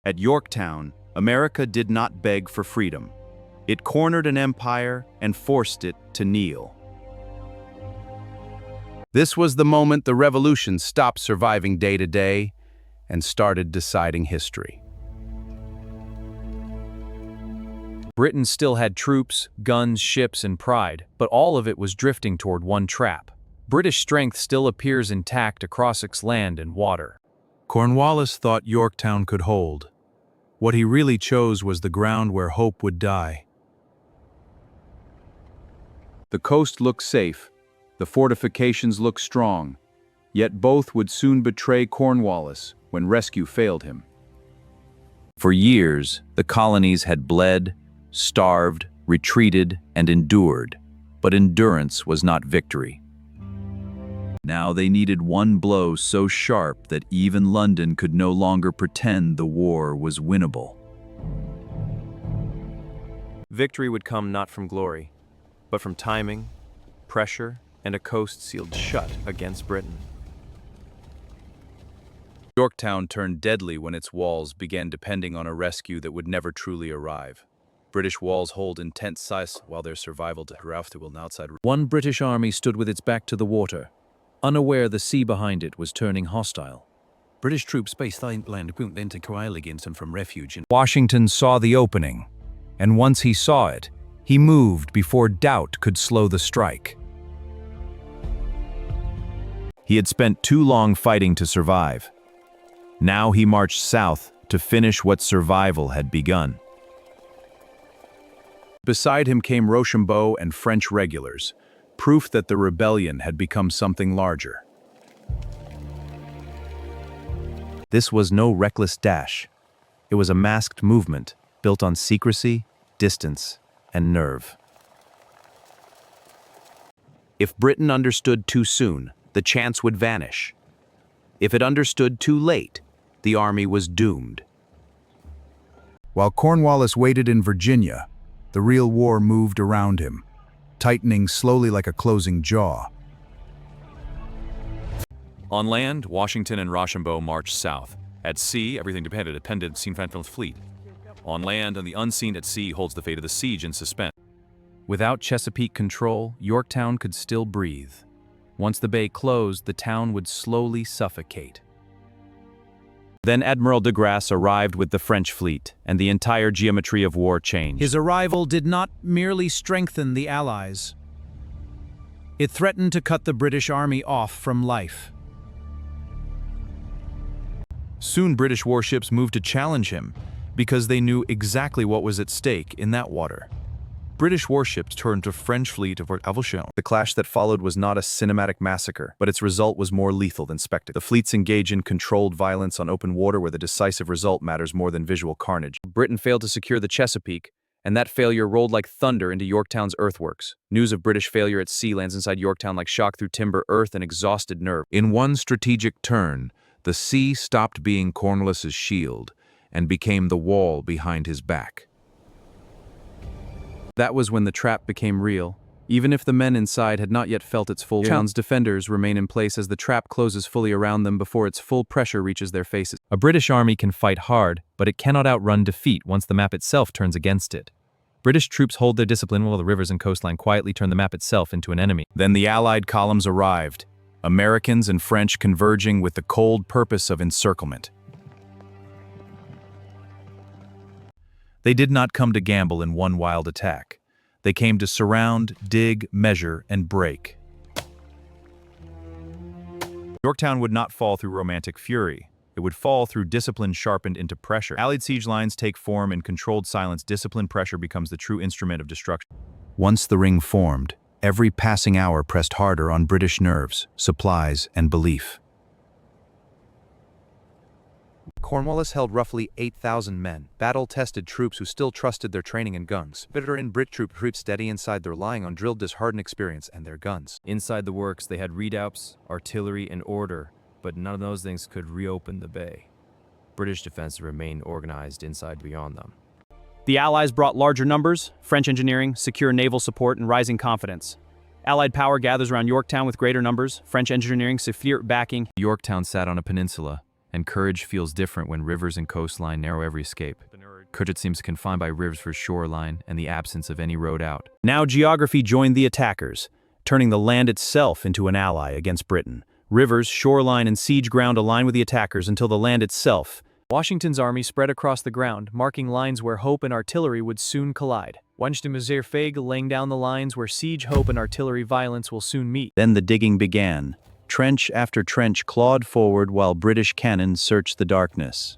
At Yorktown, America did not beg for freedom. It cornered an empire and forced it to kneel. This was the moment the revolution stopped surviving day to day and started deciding history. Britain still had troops, guns, ships, and pride, but all of it was drifting toward one trap. British strength still appears intact across its land and water. Cornwallis thought Yorktown could hold. What he really chose was the ground where hope would die. The coast looked safe, the fortifications looked strong, yet both would soon betray Cornwallis when rescue failed him. For years, the colonies had bled, starved, retreated, and endured, but endurance was not victory. Now they needed one blow so sharp that even London could no longer pretend the war was winnable. Victory would come not from glory, but from timing, pressure, and a coast sealed shut against Britain. Yorktown turned deadly when its walls began depending on a rescue that would never truly arrive. British walls hold intense size while their survival to will outside. One British army stood with its back to the water, unaware the sea behind it was turning hostile. British troops based inland into Coaligan from refuge. Washington saw the opening, and once he saw it, he moved before doubt could slow the strike. He had spent too long fighting to survive. Now he marched south to finish what survival had begun. Beside him came Rochambeau and French regulars, proof that the rebellion had become something larger. This was no reckless dash. It was a masked movement built on secrecy, distance, and nerve. If Britain understood too soon, the chance would vanish. If it understood too late, the army was doomed. While Cornwallis waited in Virginia, the real war moved around him, tightening slowly like a closing jaw. On land, Washington and Rochambeau marched south. At sea, everything depended on Siege fleet. On land, and the unseen at sea holds the fate of the siege in suspense. Without Chesapeake control, Yorktown could still breathe. Once the bay closed, the town would slowly suffocate. Then Admiral de Grasse arrived with the French fleet, and the entire geometry of war changed. His arrival did not merely strengthen the Allies. It threatened to cut the British army off from life. Soon British warships moved to challenge him, because they knew exactly what was at stake in that water. British warships turned to French fleet of Rochambeau. The clash that followed was not a cinematic massacre, but its result was more lethal than spectacle. The fleets engage in controlled violence on open water where the decisive result matters more than visual carnage. Britain failed to secure the Chesapeake, and that failure rolled like thunder into Yorktown's earthworks. News of British failure at sea lands inside Yorktown like shock through timber, earth, and exhausted nerve. In one strategic turn, the sea stopped being Cornwallis's shield and became the wall behind his back. That was when the trap became real. Even if the men inside had not yet felt its full, Town's defenders remain in place as the trap closes fully around them before its full pressure reaches their faces. A British army can fight hard, but it cannot outrun defeat once the map itself turns against it. British troops hold their discipline while the rivers and coastline quietly turn the map itself into an enemy. Then the Allied columns arrived, Americans and French converging with the cold purpose of encirclement. They did not come to gamble in one wild attack. They came to surround, dig, measure, and break. Yorktown would not fall through romantic fury. It would fall through discipline sharpened into pressure. Allied siege lines take form in controlled silence. Disciplined pressure becomes the true instrument of destruction. Once the ring formed, every passing hour pressed harder on British nerves, supplies, and belief. Cornwallis held roughly 8,000 men, battle-tested troops who still trusted their training and guns. Veteran Brit troops steady inside, they're relying on drilled, disheartened experience and their guns. Inside the works, they had redoubts, artillery, and order, but none of those things could reopen the bay. British defense remained organized inside beyond them. The Allies brought larger numbers, French engineering, secure naval support, and rising confidence. Allied power gathers around Yorktown with greater numbers, French engineering, secure backing. Yorktown sat on a peninsula, And courage feels different when rivers and coastline narrow every escape. Courage seems confined by rivers for shoreline and the absence of any road out. Now geography joined the attackers, turning the land itself into an ally against Britain. Rivers, shoreline, and siege ground align with the attackers until the land itself. Washington's army spread across the ground, marking lines where hope and artillery would soon collide. Washington laying down the lines where siege, hope, and artillery violence will soon meet. Then the digging began. Trench after trench clawed forward while British cannon searched the darkness.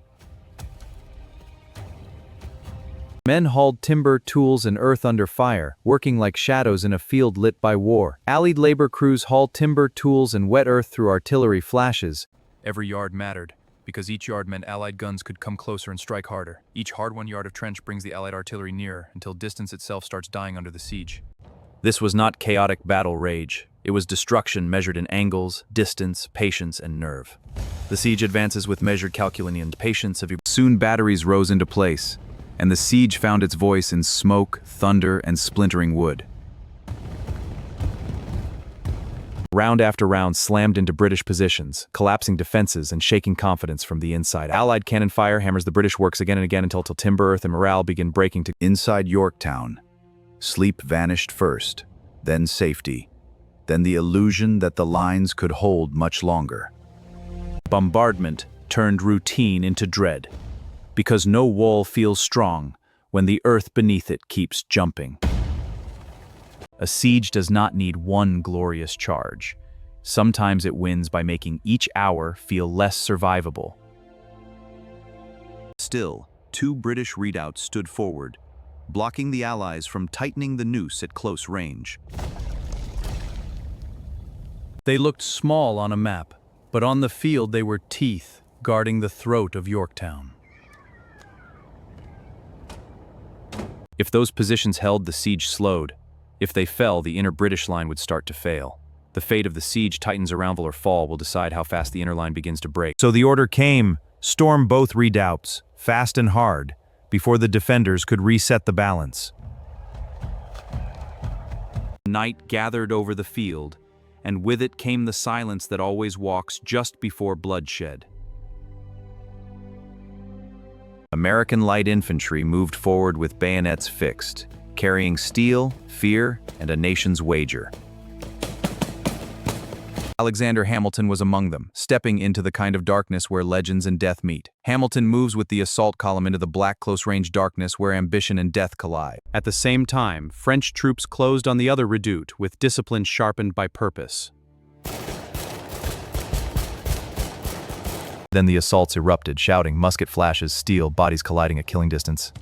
Men hauled timber, tools, and earth under fire, working like shadows in a field lit by war. Allied labor crews hauled timber, tools, and wet earth through artillery flashes. Every yard mattered, because each yard meant Allied guns could come closer and strike harder. Each hard-won yard of trench brings the Allied artillery nearer, until distance itself starts dying under the siege. This was not chaotic battle rage. It was destruction measured in angles, distance, patience, and nerve. The siege advances with measured calculating and patience. Soon batteries rose into place, and the siege found its voice in smoke, thunder, and splintering wood. Round after round slammed into British positions, collapsing defenses and shaking confidence from the inside. Allied cannon fire hammers the British works again and again until timber, earth, and morale begin breaking to... Inside Yorktown, sleep vanished first, then safety, then the illusion that the lines could hold much longer. Bombardment turned routine into dread, because no wall feels strong when the earth beneath it keeps jumping. A siege does not need one glorious charge. Sometimes it wins by making each hour feel less survivable. Still, 2 British redoubts stood forward, blocking the Allies from tightening the noose at close range. They looked small on a map, but on the field they were teeth guarding the throat of Yorktown. If those positions held, the siege slowed. If they fell, the inner British line would start to fail. The fate of the siege, tightens around or fall, will decide how fast the inner line begins to break. So the order came, storm both redoubts, fast and hard, before the defenders could reset the balance. Night gathered over the field, and with it came the silence that always walks just before bloodshed. American light infantry moved forward with bayonets fixed, carrying steel, fear, and a nation's wager. Alexander Hamilton was among them, stepping into the kind of darkness where legends and death meet. Hamilton moves with the assault column into the black close-range darkness where ambition and death collide. At the same time, French troops closed on the other redoubt with discipline sharpened by purpose. Then the assaults erupted, shouting, musket flashes, steel, bodies colliding at killing distance.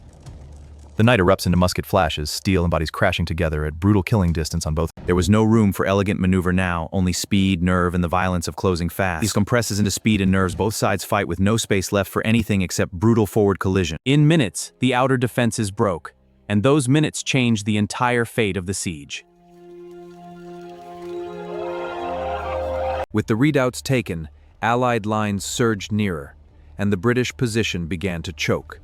The night erupts into musket flashes, steel and bodies crashing together at brutal killing distance on both. There was no room for elegant maneuver now, only speed, nerve, and the violence of closing fast. These compresses into speed and nerves, both sides fight with no space left for anything except brutal forward collision. In minutes, the outer defenses broke, and those minutes changed the entire fate of the siege. With the redoubts taken, Allied lines surged nearer, and the British position began to choke.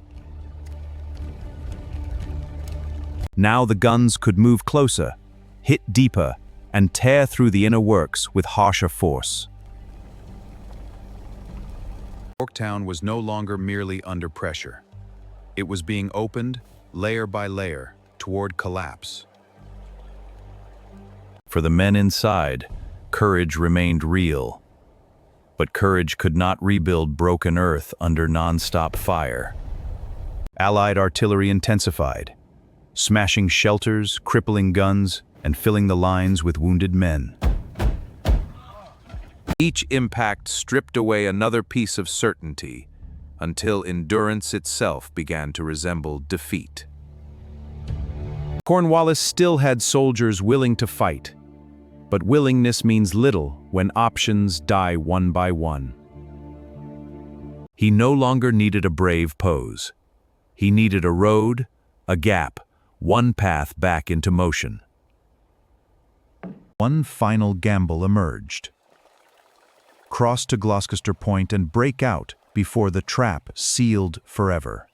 Now the guns could move closer, hit deeper, and tear through the inner works with harsher force. Yorktown was no longer merely under pressure. It was being opened, layer by layer, toward collapse. For the men inside, courage remained real. But courage could not rebuild broken earth under non-stop fire. Allied artillery intensified, smashing shelters, crippling guns, and filling the lines with wounded men. Each impact stripped away another piece of certainty, until endurance itself began to resemble defeat. Cornwallis still had soldiers willing to fight, but willingness means little when options die one by one. He no longer needed a brave pose. He needed a road, a gap, one path back into motion. One final gamble emerged. Cross to Gloucester Point and break out before the trap sealed forever.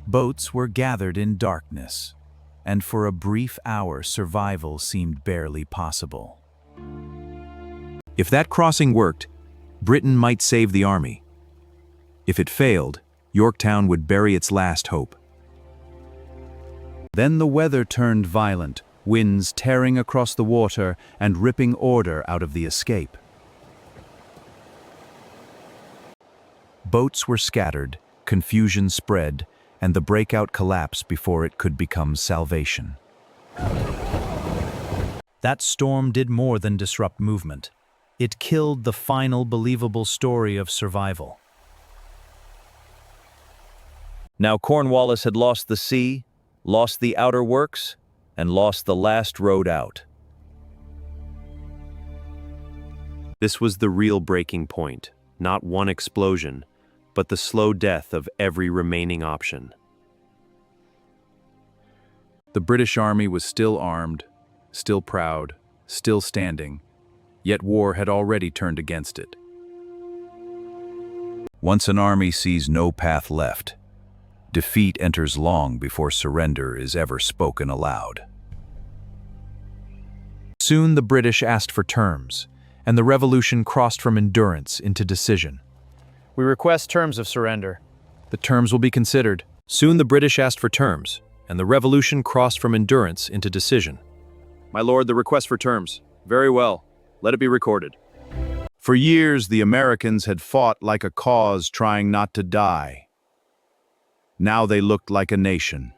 Boats were gathered in darkness, and for a brief hour survival seemed barely possible. If that crossing worked, Britain might save the army. If it failed, Yorktown would bury its last hope. Then the weather turned violent, winds tearing across the water and ripping order out of the escape. Boats were scattered, confusion spread, and the breakout collapsed before it could become salvation. That storm did more than disrupt movement. It killed the final believable story of survival. Now Cornwallis had lost the sea, lost the outer works, and lost the last road out. This was the real breaking point, not one explosion, but the slow death of every remaining option. The British army was still armed, still proud, still standing, yet war had already turned against it. Once an army sees no path left, defeat enters long before surrender is ever spoken aloud. Soon the British asked for terms, and the revolution crossed from endurance into decision. We request terms of surrender. The terms will be considered. Soon the British asked for terms, and the revolution crossed from endurance into decision. My lord, the request for terms. Very well. Let it be recorded. For years, the Americans had fought like a cause trying not to die. Now they looked like a nation.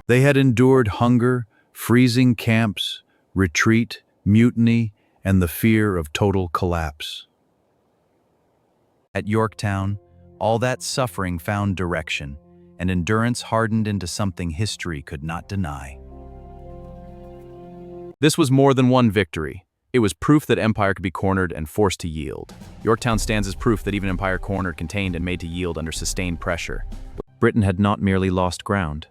They had endured hunger, freezing camps, retreat, mutiny, and the fear of total collapse. At Yorktown, all that suffering found direction, and endurance hardened into something history could not deny. This was more than one victory. It was proof that empire could be cornered and forced to yield. Yorktown stands as proof that even empire cornered, contained, and made to yield under sustained pressure. Britain had not merely lost ground.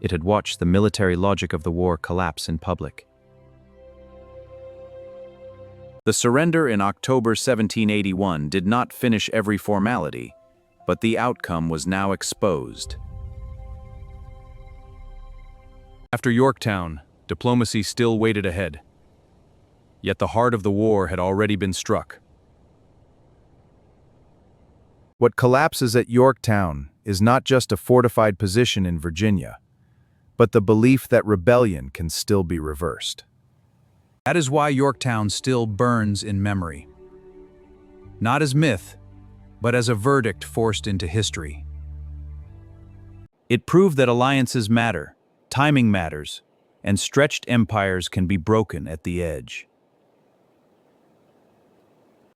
It had watched the military logic of the war collapse in public. The surrender in October 1781 did not finish every formality, but the outcome was now exposed. After Yorktown, diplomacy still waited ahead. Yet the heart of the war had already been struck. What collapses at Yorktown is not just a fortified position in Virginia, but the belief that rebellion can still be reversed. That is why Yorktown still burns in memory. Not as myth, but as a verdict forced into history. It proved that alliances matter, timing matters, and stretched empires can be broken at the edge.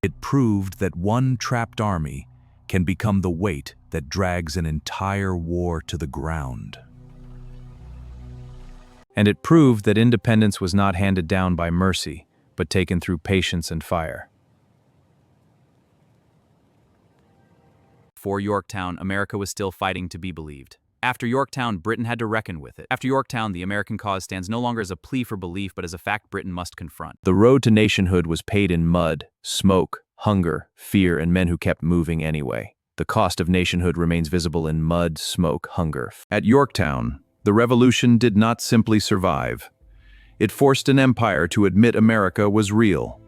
It proved that one trapped army can become the weight that drags an entire war to the ground. And it proved that independence was not handed down by mercy, but taken through patience and fire. Before Yorktown, America was still fighting to be believed. After Yorktown, Britain had to reckon with it. After Yorktown, the American cause stands no longer as a plea for belief, but as a fact Britain must confront. The road to nationhood was paid in mud, smoke, hunger, fear, and men who kept moving anyway. The cost of nationhood remains visible in mud, smoke, hunger. At Yorktown, the revolution did not simply survive. It forced an empire to admit America was real.